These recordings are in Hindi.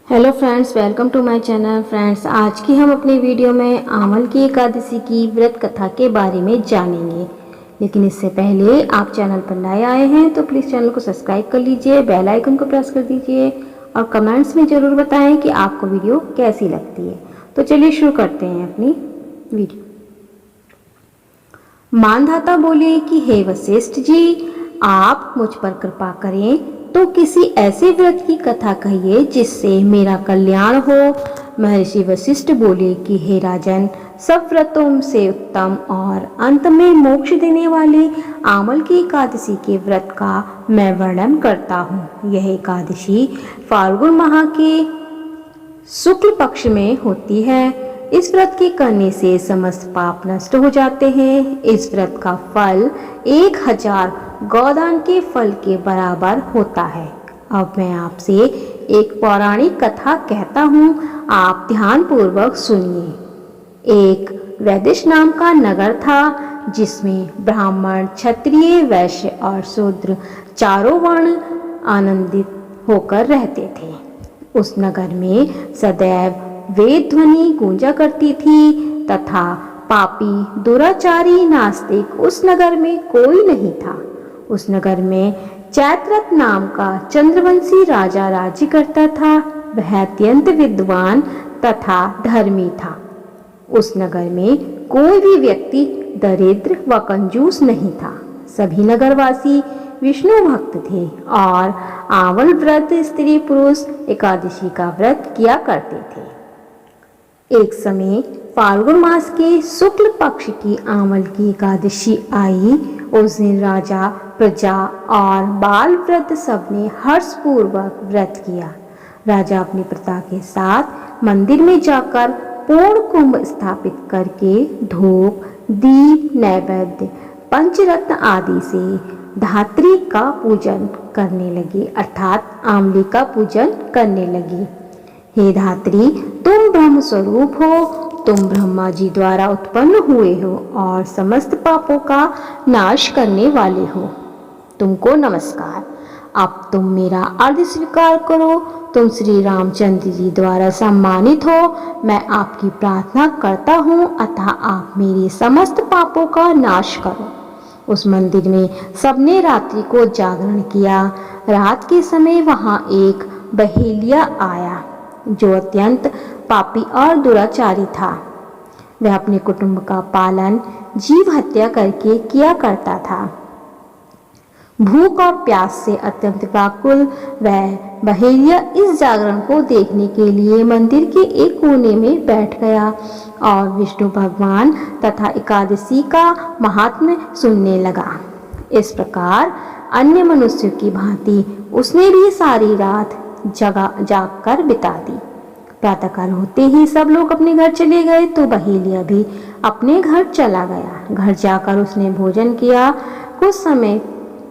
Hello friends, welcome to my channel. Friends, आज की हम अपने वीडियो में आंवल की एकादशी की व्रत कथा के बारे में जानेंगे। लेकिन इससे पहले आप चैनल पर नए आए हैं तो प्लीज़ चैनल को सब्सक्राइब कर लीजिए, बेल आइकन को प्रेस कर दीजिए और कमेंट्स में ज़रूर बताएं कि आपको वीडियो कैसी लगती है। तो चलिए शुरू करते हैं अपनी वीडियो। मानधाता बोले कि हे वशिष्ठ जी, आप मुझ पर कृपा करें तो किसी ऐसे व्रत की कथा कहिए जिससे मेरा कल्याण हो। महर्षि वशिष्ठ बोले कि हे राजन, सब व्रतों से उत्तम और अंत में मोक्ष देने वाले आंवल की एकादशी के व्रत का मैं वर्णन करता हूँ। यह एकादशी फाल्गुन माह के शुक्ल पक्ष में होती है। इस व्रत के करने से समस्त पाप नष्ट हो जाते हैं। इस व्रत का फल 1000 गौदान के फल के बराबर होता है। अब मैं आपसे एक पौराणिक कथा कहता हूँ, आप ध्यान पूर्वक सुनिए। एक वैदिश नाम का नगर था जिसमें ब्राह्मण, क्षत्रिय, वैश्य और शूद्र चारों वर्ण आनंदित होकर रहते थे। उस नगर में सदैव वेद ध्वनि गूंजा करती थी तथा पापी, दुराचारी, नास्तिक उस नगर में कोई नहीं था। उस नगर में चैत्ररथ नाम का चंद्रवंशी राजा राज्य करता था। वह अत्यंत विद्वान तथा धर्मी था। उस नगर में कोई भी व्यक्ति दरिद्र व कंजूस नहीं था। सभी नगरवासी विष्णु भक्त थे और आंवल व्रत स्त्री पुरुष एकादशी का व्रत किया करते थे। एक समय फाल्गुन मास के शुक्ल पक्ष की आंवल की एकादशी आई। उस दिन राजा, प्रजा और बाल वृद्ध सबने हर्षपूर्वक व्रत किया। राजा अपनी प्रजा के साथ मंदिर में जाकर पूर्ण कुंभ स्थापित करके धूप, दीप, नैवेद्य, पंचरत्न आदि से धात्री का पूजन करने लगे, अर्थात आंवले का पूजन करने लगे। हे धात्री, तुम ब्रह्म स्वरूप हो, तुम ब्रह्मा जी द्वारा उत्पन्न हुए हो और समस्त पापों का नाश करने वाले हो। तुमको नमस्कार। अब तुम मेरा अर्घ स्वीकार करो। तुम श्री रामचंद्र जी द्वारा सम्मानित हो। मैं आपकी प्रार्थना करता हूँ अतः आप मेरे समस्त पापों का नाश करो। उस मंदिर में सबने रात्रि को जागरण किया। रात के समय वहाँ एक बहेलिया आया जो अत्यंत पापी और दुराचारी था। वह अपने कुटुंब का पालन जीव हत्या करके किया करता था। भूख और प्यास से अत्यंत व्याकुल वह बहेलिया इस जागरण को देखने के लिए मंदिर के एक कोने में बैठ गया और विष्णु भगवान तथा एकादशी का महात्म्य सुनने लगा। इस प्रकार अन्य मनुष्यों की भांति उसने भी सारी रात जागकर बिता दी। प्रातःकाल होते ही सब लोग अपने घर चले गए तो बहेलिया भी अपने घर चला गया। घर जाकर उसने भोजन किया। कुछ समय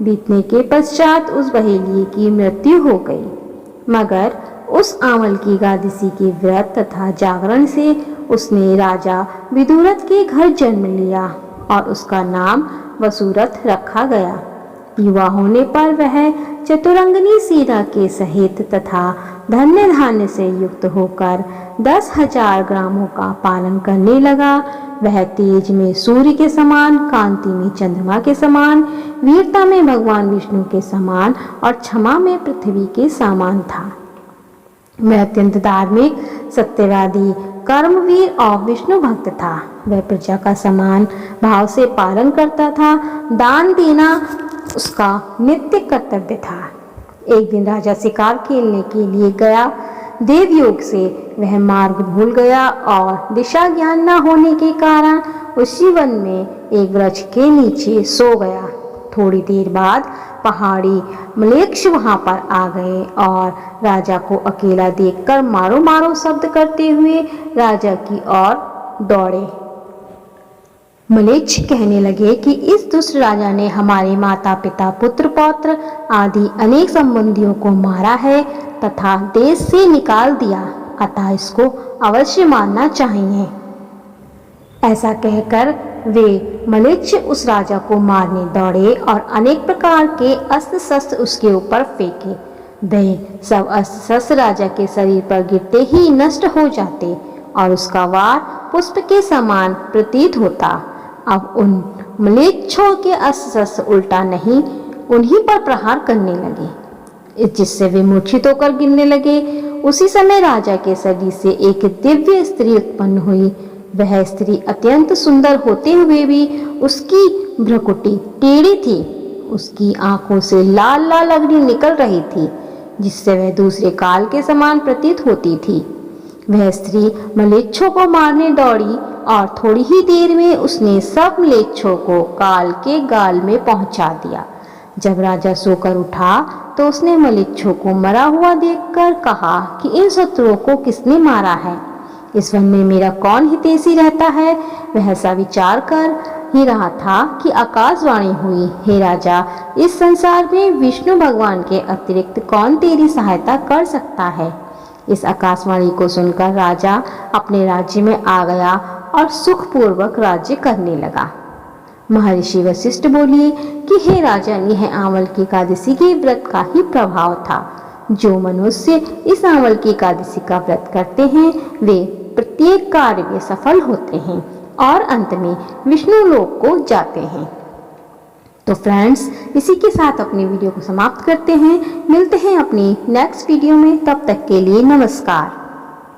बीतने के पश्चात उस बहेलिये की मृत्यु हो गई। मगर उस आंवल की एकादशी के व्रत तथा जागरण से उसने राजा विदुरथ के घर जन्म लिया और उसका नाम वसुरथ रखा गया। युवा होने पर वह चतुरंगिनी सीता के सहित तथा धन्य धान्य से युक्त होकर 10,000 ग्रामों का पालन करने लगा। वह तेज में सूर्य के समान, कांति में चंद्रमा के समान, वीरता में भगवान विष्णु के समान और क्षमा में पृथ्वी के समान था। वह अत्यंत धार्मिक, सत्यवादी, कर्मवीर और विष्णु भक्त था। वह प्रजा का समान भाव से पालन करता था। दान देना उसका नित्य कर्तव्य था। एक दिन राजा शिकार खेलने के लिए गया। देवयोग से वह मार्ग भूल गया और दिशा ज्ञान न होने के कारण उसी वन में एक वृक्ष के नीचे सो गया। थोड़ी देर बाद पहाड़ी म्लेच्छ वहां पर आ गए और राजा को अकेला देखकर मारो मारो शब्द करते हुए राजा की ओर दौड़े। म्लेच्छ कहने लगे कि इस दुष्ट राजा ने हमारे माता पिता, पुत्र पौत्र आदि अनेक संबंधियों को मारा है तथा देश से निकाल दिया, अतः इसको अवश्य मारना चाहिए। ऐसा कहकर वे म्लेच्छ उस राजा को मारने दौड़े और अनेक प्रकार के अस्त्र शस्त्र उसके ऊपर फेंके। वे सब अस्त्र राजा के शरीर पर गिरते ही नष्ट हो जाते और उसका वार पुष्प के समान प्रतीत होता। अब उन म्लेच्छों के अस्त्र उल्टा नहीं उन्हीं पर प्रहार करने लगे, जिससे वे मूर्छित होकर गिरने लगे। उसी समय राजा के शरीर से एक दिव्य स्त्री उत्पन्न हुई। वह स्त्री अत्यंत सुंदर होते हुए भी उसकी भ्रुकुटी टेढ़ी थी। उसकी आंखों से लाल लाल अग्नि निकल रही थी, जिससे वह दूसरे काल के समान प्रतीत होती थी। वह स्त्री म्लेच्छों को मारने दौड़ी और थोड़ी ही देर में उसने सब म्लेच्छों को काल के गाल में पहुंचा दिया। जब राजा सोकर उठा तो उसने म्लेच्छों को मरा हुआ देखकर कहा कि इन शत्रुओं को किसने मारा है? इस वन में मेरा कौन हितैषी रहता है? वह ऐसा विचार कर ही रहा था कि आकाशवाणी हुई, हे राजा, इस संसार में विष्णु भगवान के अतिरिक्त कौन तेरी सहायता कर सकता है? इस आकाशवाणी को सुनकर राजा अपने राज्य में आ गया और सुखपूर्वक राज्य करने लगा। महर्षि वशिष्ठ बोलिए कि हे राजन, यह आंवल की एकादशी के व्रत का ही प्रभाव था। जो मनुष्य इस आंवल की एकादशी का व्रत करते हैं वे प्रत्येक कार्य में सफल होते हैं और अंत में विष्णु लोक को जाते हैं। तो फ्रेंड्स, इसी के साथ अपनी वीडियो को समाप्त करते हैं। मिलते हैं अपनी नेक्स्ट वीडियो में, तब तक के लिए नमस्कार।